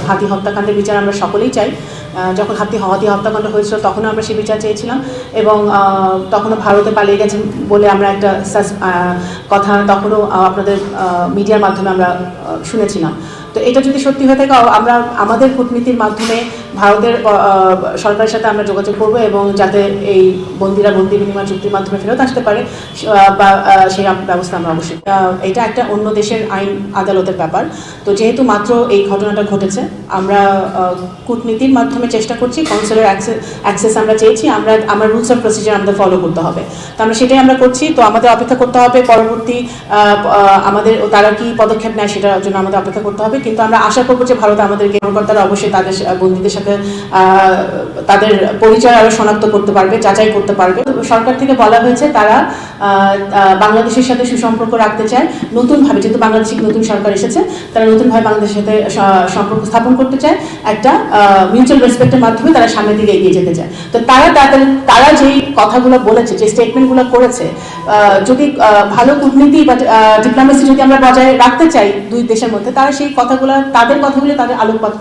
হাতি হত্যাকাণ্ডের বিচার আমরা সকলেই চাই। যখন হাতি হত্যাকাণ্ড হয়েছিল তখনও আমরা সেই বিচার চেয়েছিলাম, এবং তখনও ভারতে পালিয়ে গেছেন বলে আমরা একটা কথা তখনও আপনাদের মিডিয়ার মাধ্যমে আমরা শুনেছিলাম। তো এটা যদি সত্যি হয়ে থাকে, আমরা আমাদের কূটনীতির মাধ্যমে ভারতের সরকারের সাথে আমরা যোগাযোগ করব, এবং যাতে এই বন্দিরা বন্দি বিনিময় চুক্তির মাধ্যমে ফেরত আসতে পারে বা সেই ব্যবস্থা আমরা অবশ্যই। এটা একটা অন্য দেশের আইন আদালতের ব্যাপার। তো যেহেতু মাত্র এই ঘটনাটা ঘটেছে, আমরা কূটনীতির মাধ্যমে চেষ্টা করছি, কনসুলার অ্যাক্সেস আমরা চেয়েছি, আমার রুলস অফ প্রসিজার আমাদের ফলো করতে হবে। তো আমরা সেটাই আমরা করছি। তো আমাদের অপেক্ষা করতে হবে পরবর্তী আমাদের তারা কি পদক্ষেপ নেয় সেটার জন্য আমাদের অপেক্ষা করতে হবে। কিন্তু আমরা আশা করবো যে ভারত আমাদেরকে কর্মকর্তারা অবশ্যই তাদের বন্দীদের সাথে তাদের পরিচয় আরও শনাক্ত করতে পারবে, যাচাই করতে পারবে। সরকার থেকে বলা হয়েছে তারা বাংলাদেশের সাথে সুসম্পর্ক রাখতে চায় নতুনভাবে, যেহেতু বাংলাদেশে নতুন সরকার এসেছে, তারা নতুনভাবে বাংলাদেশের সাথে সম্পর্ক স্থাপন করতে চায়, একটা মিউচুয়াল রেসপেক্টের মাধ্যমে তারা সামনের দিকে এগিয়ে যেতে চায়। তো তারা যেই কথাগুলো বলেছে, যে স্টেটমেন্টগুলো করেছে, যদি ভালো কূটনীতি বা ডিপ্লোমেসি যদি আমরা বজায় রাখতে চাই দুই দেশের মধ্যে, তারা সেই কথাগুলো তাদের আলোকপাত